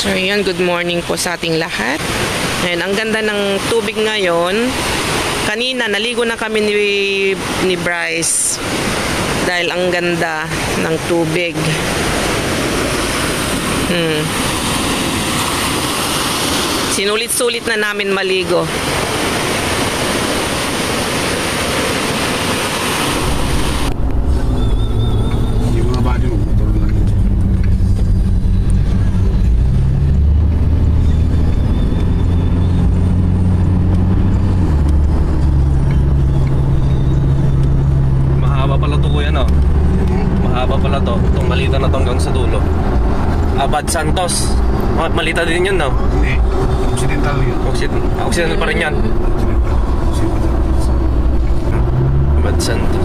So yun, good morning po sa ating lahat. Ngayon, ang ganda ng tubig ngayon. Kanina, naligo na kami ni Bryce dahil ang ganda ng tubig. Sinulit-sulit na namin maligo. Mahaba pala to. Itong malita na to hanggang sa dulo. Abad Santos. Malita din yun, no? Hindi. Occidental yun. Occidental pa rin yan. Abad Santos.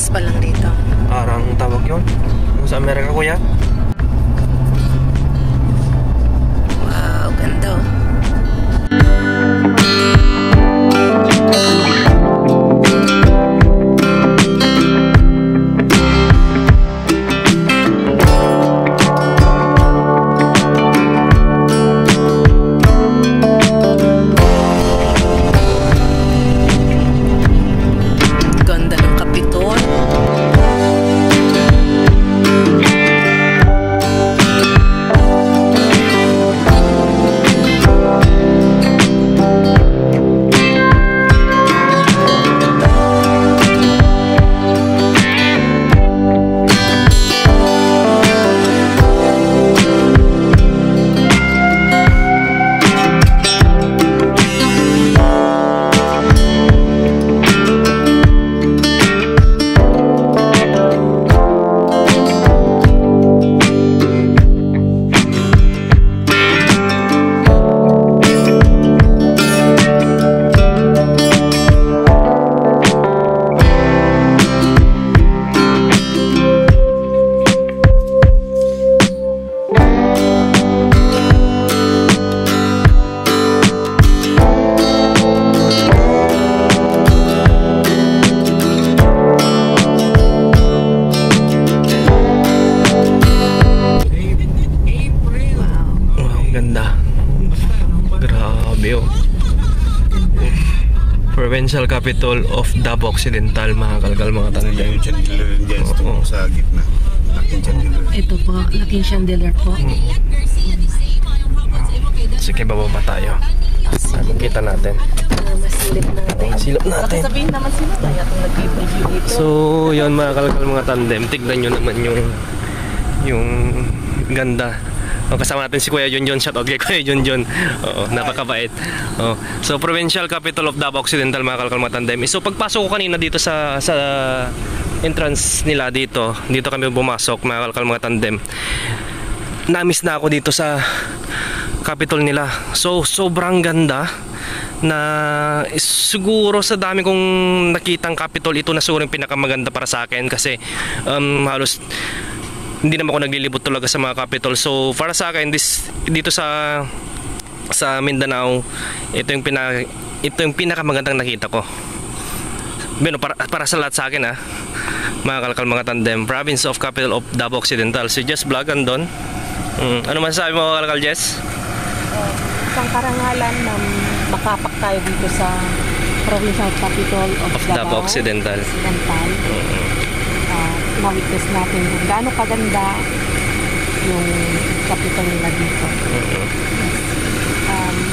Pa lang dito. Parang tawag yun sa Amerika, kuya. Wow, ganda. Provincial capital of Davao Occidental, mga kalgal, mga tandem. Yung chandelier dyan sa gitna. Laking chandelier. Ito po, laking chandelier po. Sige, bababa tayo. Makita natin. Masilip natin. Silip natin. Sabihin naman sila kaya itong nag-review dito. So, yun mga kalgal, mga tandem. Tignan nyo naman yung ganda. Kasama natin si Kuya Junjun. Shoutout kay Kuya Junjun. Oo, napakabait. Oo. So, Provincial Capital of Davao Occidental, mga kalkal, mga tandem. So, pagpasok ko kanina dito sa entrance nila dito kami bumasok, mga kalkal, mga tandem. Na-miss na ako dito sa capital nila. So, sobrang ganda na siguro sa dami kong nakitang capital, ito na siguro yung pinakamaganda para sa akin kasi halos hindi naman ako naglilibot talaga sa mga capital. So para sa akin dito sa Mindanao, ito yung pinakamagandang nakita ko. Bueno, para sa lahat sa akin, mga kalkal, mga tandem. Province of Capital of Davao Occidental. Si Jess Vlog andon. Ano man sabi mo, kalkal Jess? Isang karangalan na makapak tayo dito sa Provincial Capital of Davao Occidental. Ma-witness natin kung gaano kaganda yung capital nila dito.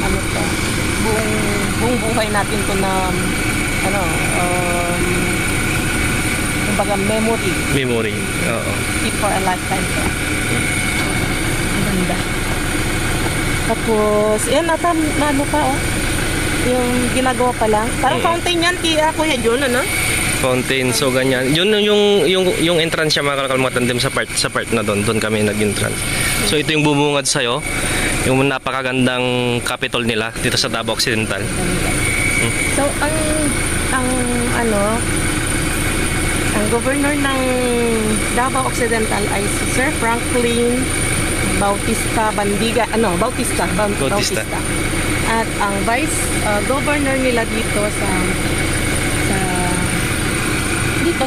Ano to? Buong buhay natin to na kumbaga memory. Oo. Keep for a lifetime to. Ganda. Tapos, yan ano pa yung ginagawa pa lang. Parang fountain yan, Kuya Jun, ano? Fountain, so ganyan. Yun yung entrance siya, mga kalkal, mga tandem, sa part na doon kami nag-entrance. So ito yung bumungad sa'yo, yung napakagandang capital nila dito sa Davao Occidental. So ang Ang governor ng Davao Occidental ay si Sir Franklin Bautista Bandiga, Bautista. At ang vice governor nila dito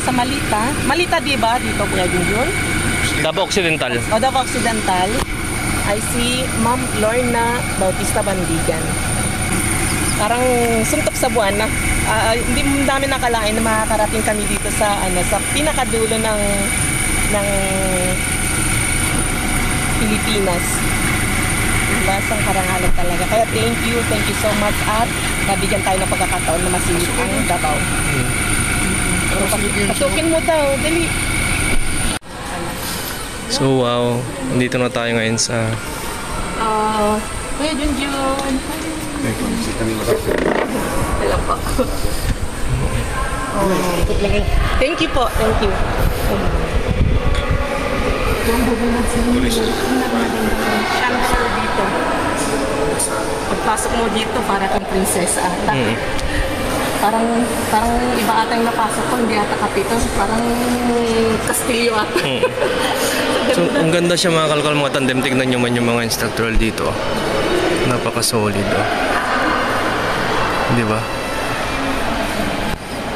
sa Malita, di ba? Dito Kuya Junjun. Davao Occidental. Davao Occidental ay si Ma'am Lorna Bautista Bandigan. Parang suntok sa buwan na. Hindi namin nakalain na makakarating kami dito sa pinakadulo ng Pilipinas. Basang karangalan talaga. Kaya thank you so much at nabigyan tayo ng pagkakataon na masilip ang Davao. Pasukin mo daw, dali. So wow, nandito na tayo ngayon sa Kuya Junjun. Hello po. Thank you po, thank you. Sir dito. Pagpasok mo dito para kang prinsesa ata. Parang iba ata yung napasok ko, hindi ata kapito. Parang Castillo ata. So, ang ganda siya mga kalkal, mga tandem. Tignan nyo man yung mga instructoral dito. Napaka-solid. Di ba?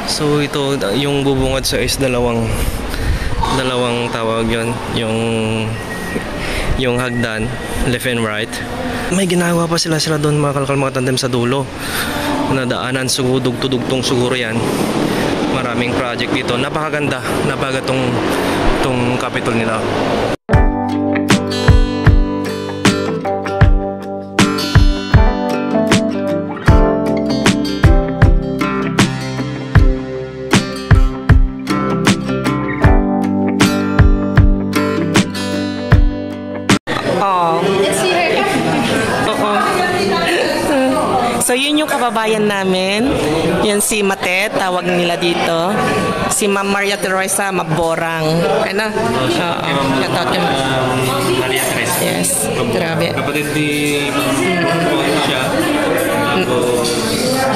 So, ito, yung bubungad sa is dalawang tawag yon, yung hagdan, left and right. May ginagawa pa sila doon mga kalkal, mga tandem sa dulo. Nadaanan, dugtong siguro yan. Maraming project dito. Napakaganda tong Capitol nila. So yun yung kababayan namin. Yan si Matet, tawag nila dito. Si Ma'am Maria Teresa Maborang. Ano? Oo. Maria Teresa. Yes. Grabe. Kapatid ni siya.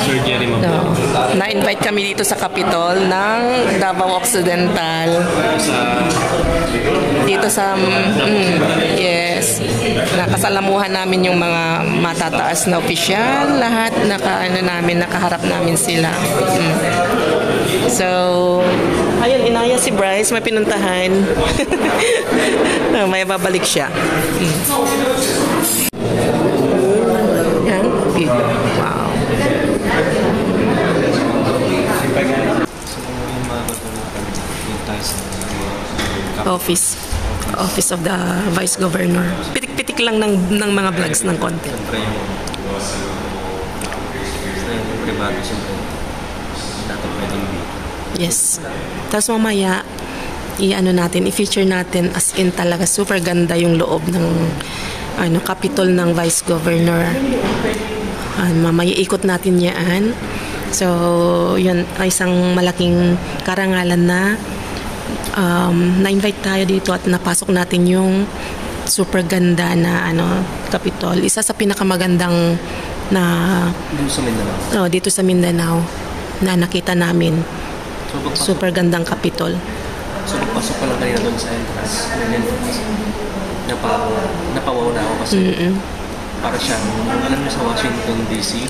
Sir Jerry Maborang. Na-invite kami dito sa Capitol ng Davao Occidental. Dito sa yes. Nakasalamuhan namin yung mga matataas na opisyal, lahat nakaharap namin sila. So, ayun, inaya si Bryce, may pinuntahan. May babalik siya. Yan, dito. Wow. Office of the Vice Governor. Pitik-pitik lang ng mga vlogs ng content. Yes. Tapos mamaya, i-feature natin as in talaga super ganda yung loob ng Capitol ng Vice Governor. Mamaya ikot natin yan. So, yun ay isang malaking karangalan na na-invite tayo dito at napasok natin yung super ganda na Capitol. Isa sa pinakamagandang na dito sa Mindanao na nakita namin. Super gandang Capitol. So pagpasok pa lang kanina doon sa entrance, napawaw na ako kasi para siya, alam mo sa Washington DC,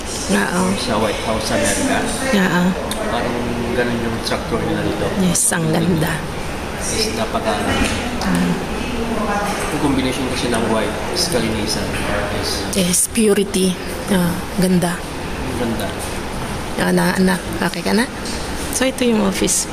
sa White House sa Amerika. Parang ganun yung structure nila dito. Yes, ang ganda. Is yung combination kasi ng white is kalinisan. Yes, purity. Ganda. Ganda. Anak, okay ka na? So ito yung office.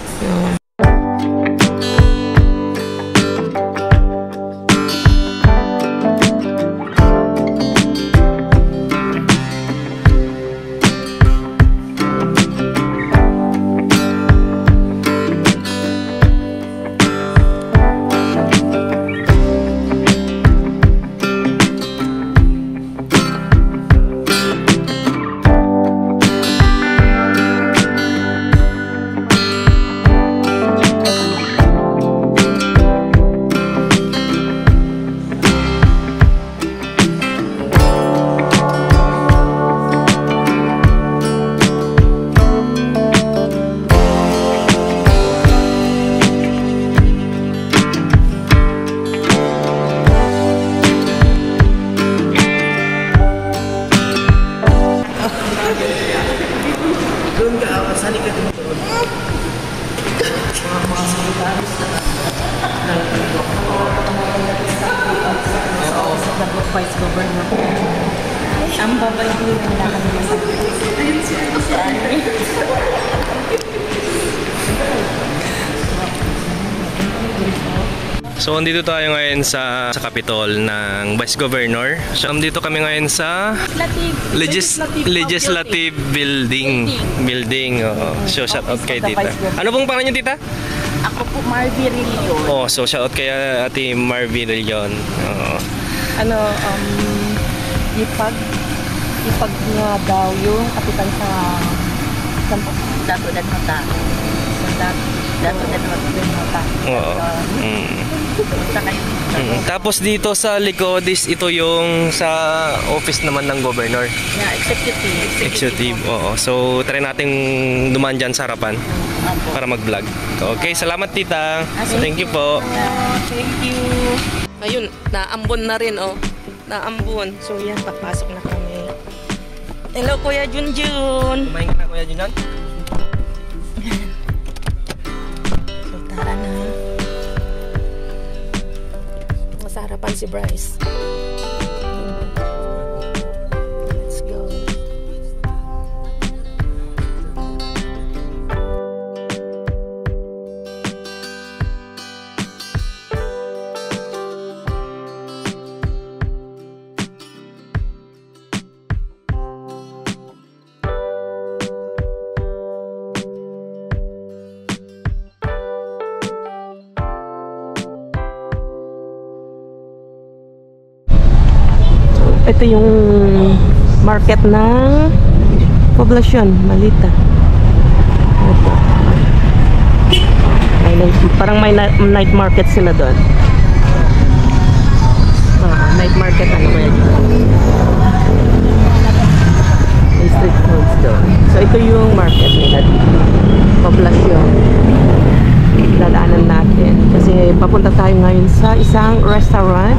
Vice Governor. Ang babalik nila kami So, andito tayo ngayon sa Capitol ng Vice Governor. So, andito kami ngayon sa Legislative Building. Oo. So, shout out kay tita. Ano pong pangalan niyo, tita? Ako po, Marvy Rillion. Oh, so shout out kay Ate Marvy Rillion. Oo. Ipag nga daw yung kapitan sa Dato dan Mata. Dato dan Mata. Oo. Tapos dito sa likod ito yung sa office naman ng governor. Yeah, executive. Oo. So try nating dumaan dyan sa harapan para mag-vlog. Okay, salamat tita. Thank you po. Thank you. Ayun, naambon na rin, oh. Naambon. So yan, papasok na kami. Hello, Kuya Junjun. Kumain ka na, Kuya Junjun? So tara na. Nasa harapan si Bryce. Let's go. Ito yung market ng poblasyon, Malita. Ito. Parang may night market sila doon. Night market ano ba yan? May street foods doon. So ito yung market nila dito. Poblasyon. Dadaanan natin. Kasi papunta tayo ngayon sa isang restaurant.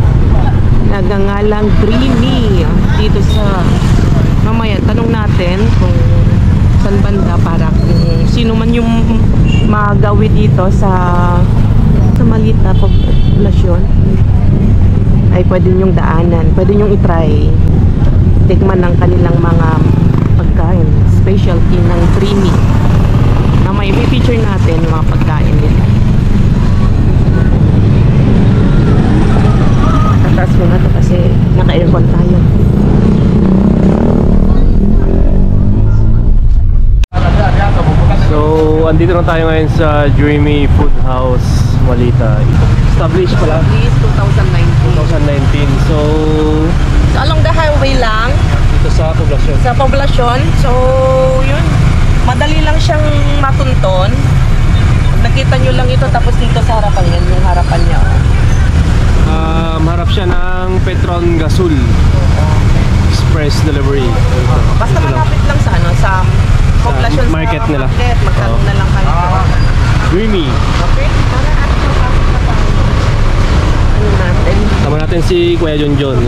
Nagangalang Dreamy dito sa mamaya tanong natin kung saan banda para kung sino man yung magawi dito sa maliit na populasyon ay pwede nyong daanan, pwede nyong itry tikman ng kanilang mga pagkain, specialty ng Dreamy na may feature natin mga pagkain nila. Taas ko na to kasi naka-aircon tayo. So, andito na tayo ngayon sa Dreamy Food House, Malita. Established pala? This 2019. 2019. So, Along the highway lang dito sa poblasyon. sa poblasyon. So, yun. Madali lang siyang matunton. Nakita nyo lang ito tapos dito sa harapan yan, yung harapan niya. Harap siya ng Petron Gasol Express Delivery. Basta malapit lang sa ano, sa poblasyon market sa nila. market. Magkaroon na lang kayo. Dreamy. Okay, para at ano natin. Tama natin si Kuya Junjun.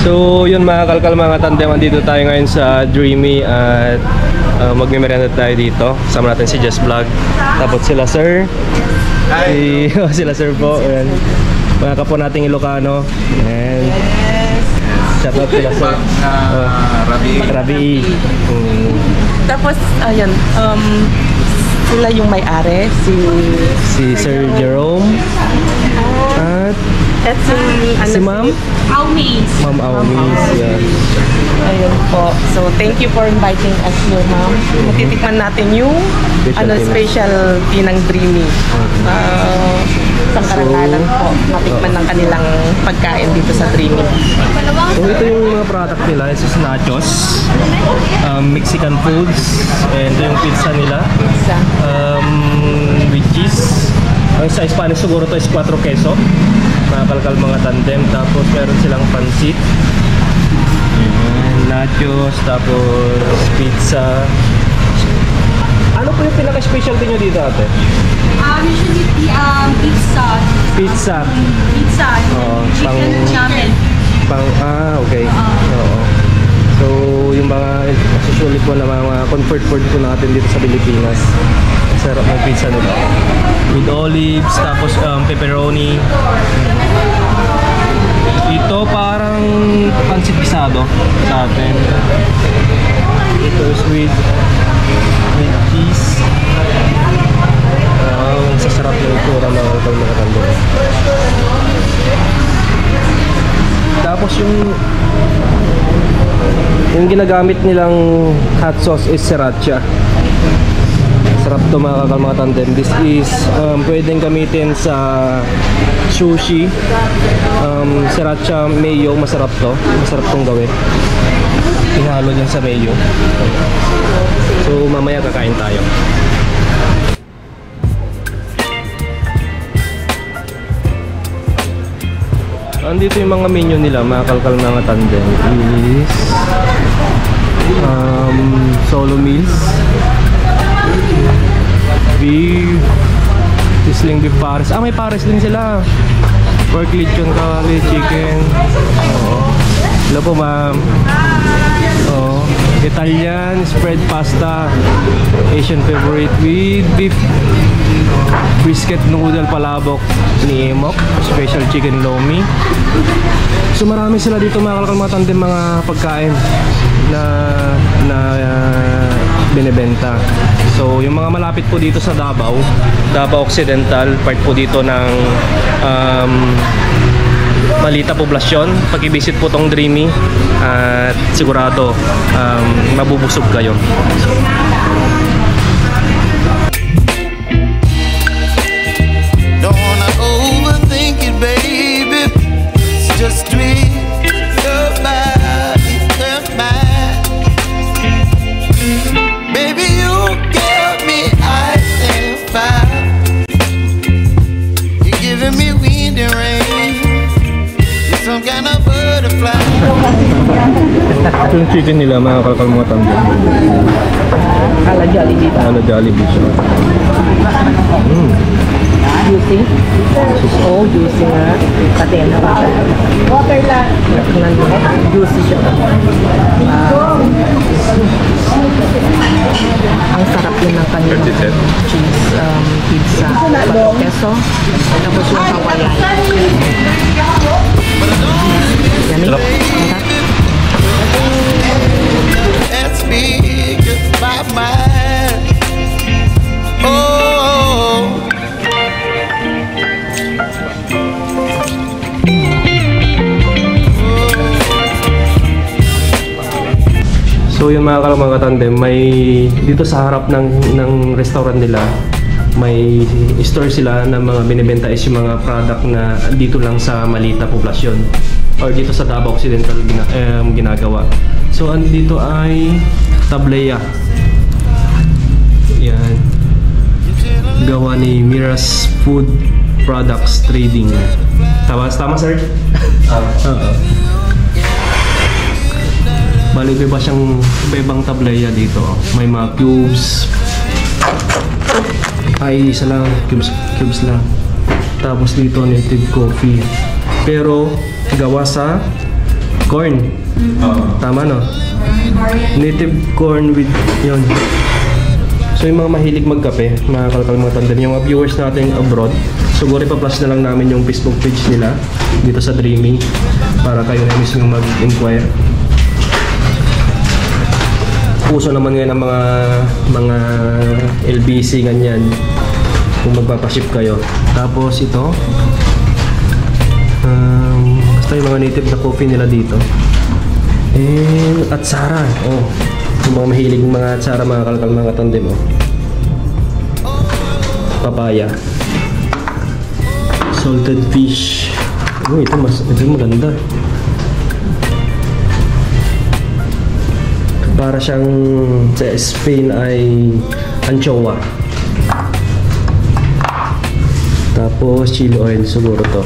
So yun mga kalkal mga tandem, dito tayo ngayon sa Dreamy at magme-merienda tayo dito. Sama natin si Jess Vlog. Tapos sila Sir. Sila Sir po. Ayan. Mga kapo nating Ilocano. And shout out sila Sir. Rabi. Tapos, ayan, sila yung may-ari, Si Sir Jerome. At si Ma'am? Ma'am Aumis. Yeah. Ayun po. So, thank you for inviting us here, ma'am. Matitikman natin yung specialty ng Dreamy. Isang karangalan po. Matikman ng kanilang pagkain dito sa Dreamy. So ito yung mga product nila. Ito is nachos, Mexican foods, and ito yung pizza nila. Pizza. With cheese. Ang sa Spanish siguro to is 4 queso. Nakakalkal mga tandem. Tapos meron silang pansit, nachos, tapos pizza. Ano po yung pinaka-specialty nyo dito, ate? Usually pizza. Pizza. Pizza. Oo, Chicken ramen. okay. Oo. So, yung mga susulit mo na mga comfort food po natin dito sa Pilipinas. Sarap ng pizza nila. With olives, tapos pepperoni. Ito parang pancit pisado sa atin. Ito is with cheese. Ang sasarap ng itsura mga kalmakatanda. Tapos yung ginagamit nilang hot sauce is sriracha. Sarap to mga kalmakatanda. This is pwedeng gamitin sa sushi. Sriracha mayo, masarap to. Masarap tong gawin. Ihalo dyan sa mayo. So mamaya kakain tayo. Andito yung mga menu nila, mga kalkal mga tandem is solo meals, beef, sizzling beef pares. May pares din sila. Pork lechon, kawali, chicken. Hello po ma'am. Italian spread pasta, Asian favorite with beef brisket noodle palabok ni Emok, special chicken lomi. So marami sila dito mga kalkalmatan din mga pagkain na binibenta. So yung mga malapit po dito sa Davao Occidental, part po dito ng Malita Poblasyon. Pag-i-visit po tong Dreamy at sigurado mabubusog kayo. Don't wanna overthink it, baby. It's just dream your body, your mind. Baby, you give me ice and fire. You're giving me wind and rain. You're some kind of butterfly. Yung chicken nila mga kalkalmutan din. Ala Jollibee ba? Ala Jollibee siya. Juicy? Oh, juicy nga. Pati na ba? Water lang. Juicy siya. Ang sarap yun ng kanilang cheese pizza. Queso. Tapos yung Hawaiian. Yan eh. That's me, just my mind. Oh. So yung mga kalmakatandem, may dito sa harap ng restaurant nila, may store sila na mga binibenta is yung mga product na dito lang sa Malita Poblasyon or dito sa Davao Occidental ginagawa. So andito ay tableya. Yan. Gawa ni Miras Food Products Trading. Tama sir? Bali, iba siyang ibang tableya dito. May mga cubes. Ay, isa lang. Cubes lang. Tapos dito, native coffee. Pero, gawa sa corn. Tama, no? Native corn with, yun. So, yung mga mahilig magkape, mga kalkalmatan din, yung mga viewers natin abroad, siguro ipa-plus na lang namin yung Facebook page nila dito sa Dreamy para kayo na mismo mag-inquire. Puso naman ngayon ng mga LBC ganyan kung magpapaship kayo. Tapos ito basta yung mga native na coffee nila dito. And atsara. Yung mga mahilig mga atsara, mga kalkal, mga tandem. Papaya. Salted fish. Ito maganda. Para siyang sa Spain ay anchoa. Tapos chili oil siguro to.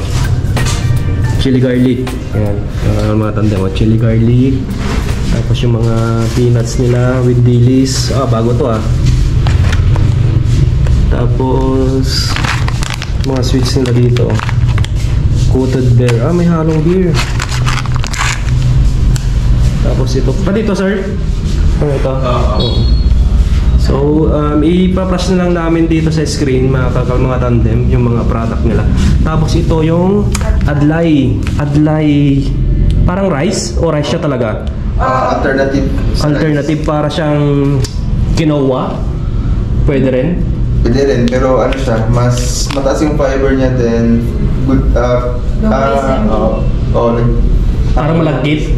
Chili garlic. Ayan, mga tanda mo, chili garlic. Tapos yung mga peanuts nila with dilis. Bago to Tapos mga sweets nila dito. Coated beer. May halong beer. Tapos Tapos ito. Dito, sir? Ano ito? Oo. So, ipa-flash na lang namin dito sa screen, mga tandem, yung mga product nila. Tapos ito yung Adlay. Adlay, parang rice o rice siya talaga? Alternative. Alternative, para siyang quinoa. Pwede rin? Pwede rin, pero ano siya, mas mataas yung fiber niya, then good, Parang malagkit?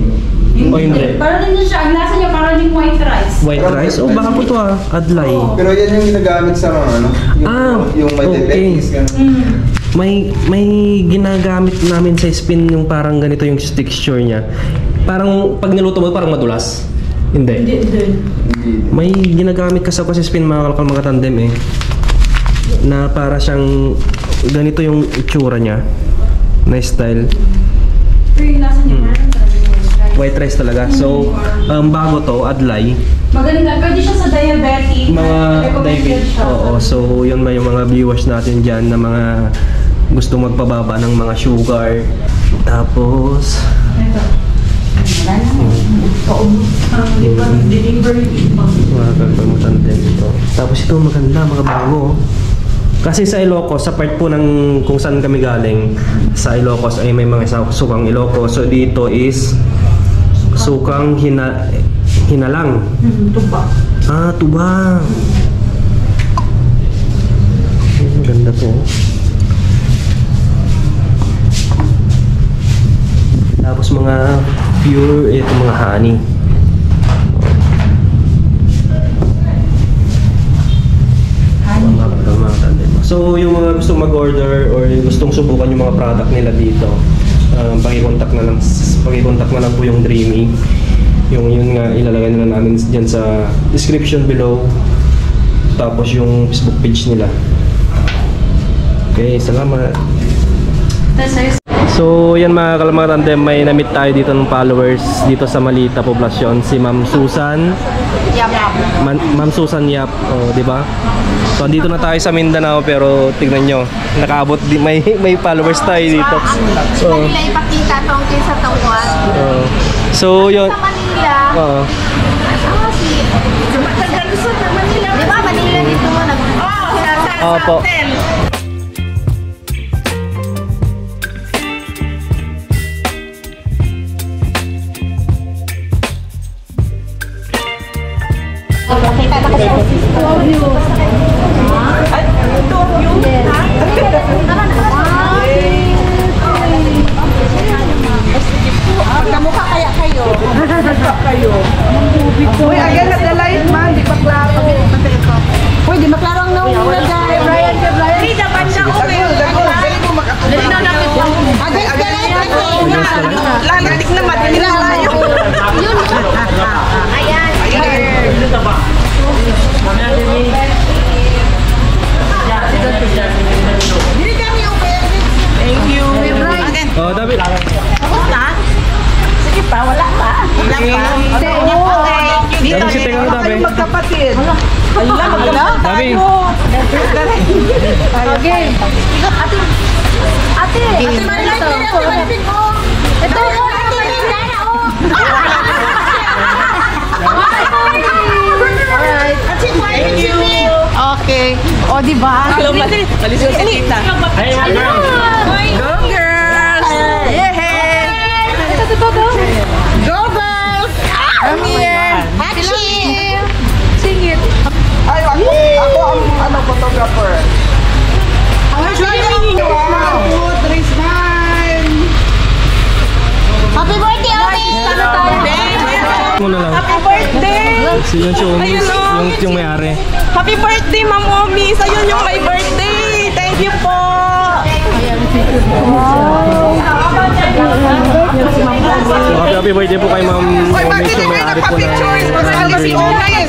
O hindi? Parang din siya, ang lasa niya parang yung white rice. White rice? O baka po ito Adlay. Pero yan yung ginagamit sa mga ano, yung may okay. diabetes, ganun. May ginagamit namin sa spin yung parang ganito yung texture niya. Parang pag niluto mo parang madulas. Hindi. May ginagamit kasi ako sa spin, mga tandem na para siyang ganito yung itsura niya na style. Pero yung lasa niya parang White rice talaga. So, bago to, Adlay. magaling na. Pwede siya sa diabetic. Mga Recommended diabetes. siya. Oo, so yun ba yung mga viewers natin dyan na mga gusto magpababa ng mga sugar. Tapos, Ito. Wala na. Delivery. mga kagpamutan din ito. Tapos ito maganda, mga bago. Kasi sa Ilocos, sa part po ng kung saan kami galing, sa Ilocos ay may mga sukang Ilocos. So dito is sukang hinalang. Tuba. Ah, tuba. Ganda to. Tapos mga pure, ito mga honey. So yung mga gustong mag-order or gustong subukan yung mga product nila dito, paki-contact na lang po yung Dreamy. Yung yun nga ilalagay na lang namin diyan sa description below. Tapos yung Facebook page nila. Okay, salamat. So yan mga tandem, may na-meet tayo dito ng followers dito sa Malita Poblacion, si Ma'am Susan. Ma'am Susan Yap, oh, di ba? So dito na tayo sa Mindanao, pero tingnan nyo, nakaabot may followers tayo dito. So Manila ipakita tungkol sa tungkol. so yun. Sa Manila. Oo. Di ba Manila dito mo nag... Opo. Kita na kasi. Magkamukha kaya kayo. Uy, again at the light man, di ba klaro? Uy, di maklaro ang nauna guys. Brian. Hindi, dapat siya Dali na natin. Against the light lagi. Lalatik na madali na tayo. Yun. Ayan. Thank you. Oh, David. Sige pa, wala pa. Wala pa. Dito, David, si Teka mo, David. magkapatid. Hala, magkapatid David. tayo. Okay. Ate. Ito. Thank you. Okay. O, diba? Hello, Aliso si Tita. Hey, my girl. Go, girls! Yeah! Go, girls! I'm here! Achille. Sing it. Ay, ako ang photographer. Happy birthday, Omi! Muna lang. Happy birthday! Si yung Siomis, yung may-ari. Happy birthday, Ma'am Omi! Sa yun yung my birthday! Thank you po! So, happy birthday po kay Ma'am Omis, yung may-ari po na Si Omi!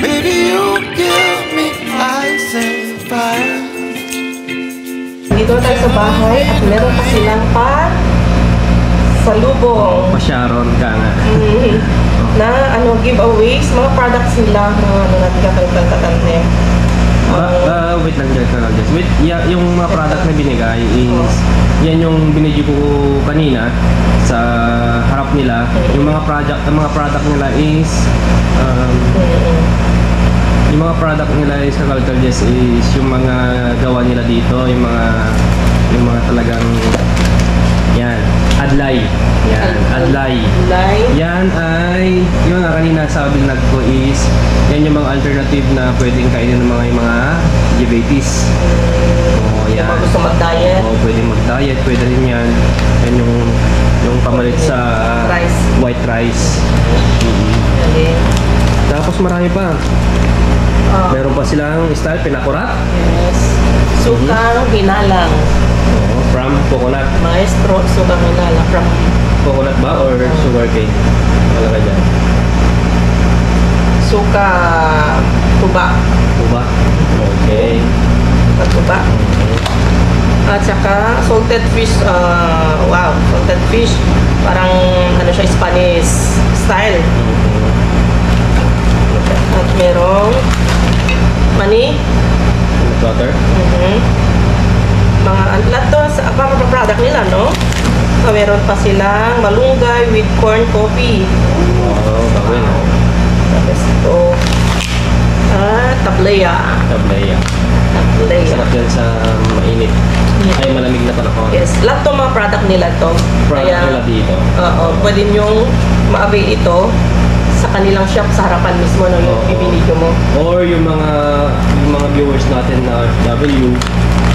Baby, you give me ice and nandito na tayo sa bahay at meron pa silang salubong. Pa-Sharon ka nga. Na giveaways, mga products nila, mga natin kakalitan. Wait lang dyan, Just. Wait, yung mga product na binigay is, yan yung binigay ko kanina sa harap nila. Yung mga product nila is, yung mga product nila is Just is yung mga gawa nila dito, yung mga talagang yan, adlay. Yan, adlay. Yan ay, yung nga kanina sabi nag ko is, yan yung mga alternative na pwedeng kainin ng mga diabetes. Yan. Kung gusto mag-diet. Pwedeng mag-diet, pwede rin yan. Yan yung pamalit sa rice. White rice. Okay. Tapos marami pa. Meron pa silang style pinakurat. Yes. Sukang hinalang. From coconut. Maestro, sukang hinalang. From Coconut ba or sugar cane? Wala ka dyan. Suka tuba. Tuba? Okay. Tuba. At saka salted fish. Wow, salted fish. Parang siya, Spanish style. At merong mani. Butter? Mga lahat to sa product nila, no? Meron pa silang malunggay with corn coffee. Wow, bagay na. Tapos ito, tablea. Tablea. Sarap yan sa mainit. Ay, malamig na panahon. Yes, lahat to mga product nila to. Product nila dito. Pwede nyong ma-avail ito sa kanilang shop sa harapan mismo no, yung ibinidyo mo. Or yung mga viewers natin na OFW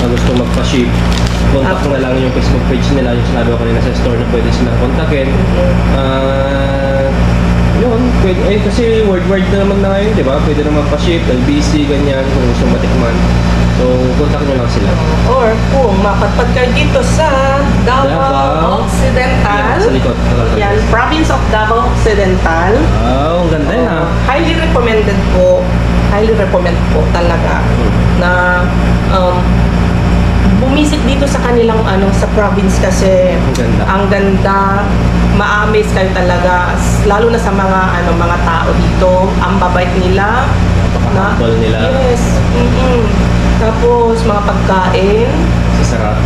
na gusto magpa-ship, contact na lang yung Facebook page nila, yung sinabi ko kanina sa store na pwede silang kontakin. Yun, pwede, kasi word na naman na ngayon, di ba? Pwede naman pa-ship, LBC, ganyan, kung gusto matikman. So, contact nyo lang sila. Or kung mapadpad kayo dito sa Davao Occidental. Yan, sa likod. Yan, province of Davao Occidental. Ang ganda yun ha. Highly recommended po. Highly recommend po talaga na bumisit dito sa kanilang sa province kasi ang ganda, ma-amaze kayo talaga, lalo na sa mga tao dito, ang babait nila, Napaka-humble nila. Yes. Tapos mga pagkain, Sasarap.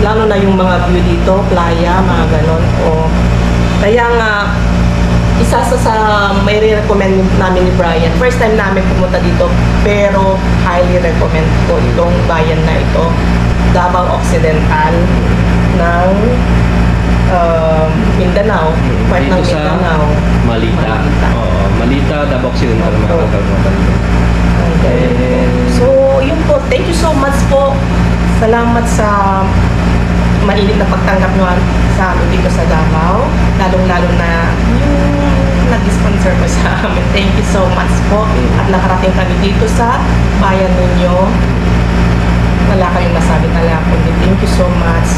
lalo na yung mga view dito, playa, mga ganon. Kaya nga, isa sa may recommend namin ni Brian. First time namin pumunta dito, pero highly recommend ko itong bayan na ito, Davao Occidental ng Mindanao, part ng Dito sa Mindanao. Malita. Oo, Malita, Davao Occidental, mga kakalmatan. Okay. So, yun po. Thank you so much po. Salamat sa mainit na pagtanggap nyo sa amin dito sa Davao. Lalong-lalo na yung nag-sponsor ko sa amin. Thank you so much po. At nakarating kami dito sa bayan ninyo. Wala kayong masabi talaga kundi thank you so much.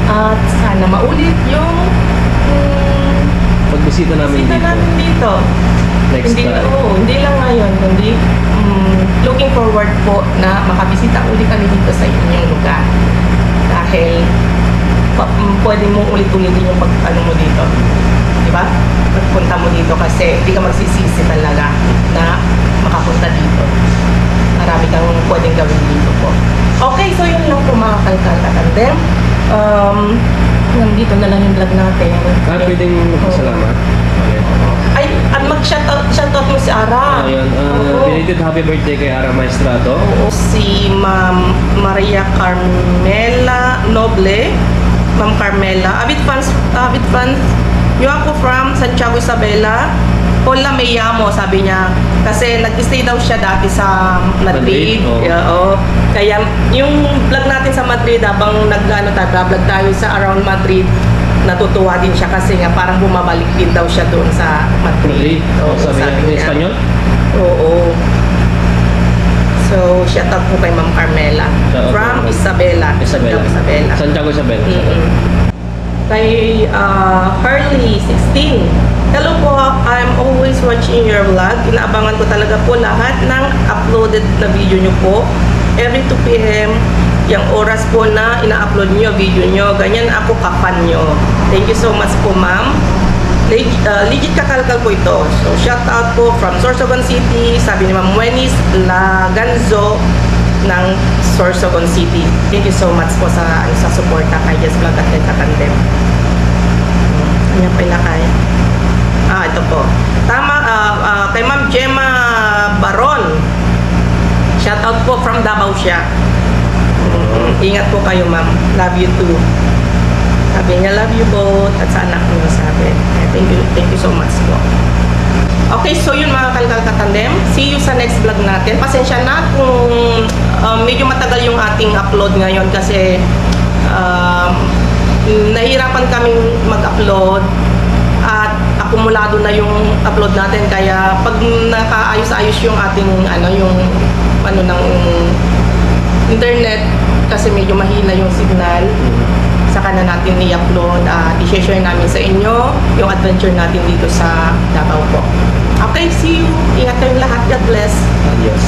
At sana maulit yung Pagbisita namin dito. Next time. Hindi lang ngayon, kundi looking forward po na makabisita ulit kami dito sa inyong lugar. Dahil pwede mong ulit-ulitin yung pag-ano mo dito. Di ba? Pagpunta mo dito kasi hindi ka magsisisi talaga na makapunta dito. Marami kang pwedeng gawin dito po. Okay, so yun lang po mga kalkal-katandem. Nandito na lang yung vlog natin. Pwedeng magpasalamat. Ay, at mag-shoutout mo si Ara. Ayun, belated happy birthday kay Ara Maestrado. Si Ma'am Maria Carmela Noble. Ma'am Carmela. Avid fans. Yung ako from Santiago Isabela. Hola, me llamo, sabi niya. Kasi nag-stay daw siya dati sa Madrid. Oo. Kaya yung vlog natin sa Madrid, habang nag-vlog tayo sa around Madrid, natutuwa din siya kasi nga parang bumabalik din daw siya doon sa Madrid. Sabi niya, Espanyol? Oo. So, shout out po kay Ma'am Carmela. From Isabela. Santiago Isabela. Kay Harley 16. Hello po, I'm always watching your vlog. Inaabangan ko talaga po lahat ng uploaded na video nyo po. Every 2 p.m. yung oras po na ina-upload nyo, video nyo. Ganyan ako kapan nyo. Thank you so much po, ma'am. Legit kakalkal po ito. So, shout out po from Sorsogon City. Sabi ni Ma'am Wenis Laganzo ng Sorsogon City. Thank you so much po sa suporta kay Jess Vlog at kay Katandem. Ano pa ilakay? Ito po. Tama, kay Ma'am Gemma Baron. Shout out po from Davao siya. Ingat po kayo, ma'am. Love you too. Sabi niya, love you both. At sa anak niyo, sabi. Thank you so much po. Okay, so yun mga kalkal katandem. See you sa next vlog natin. Pasensya na kung medyo matagal yung ating upload ngayon kasi nahirapan kaming mag-upload at akumulado na yung upload natin. Kaya pag nakaayos-ayos yung ating ng internet kasi medyo mahina yung signal, saka na natin i-upload at i-share namin sa inyo yung adventure natin dito sa Davao po. Okay, see you. Ingat kayong lahat. God bless. Adios.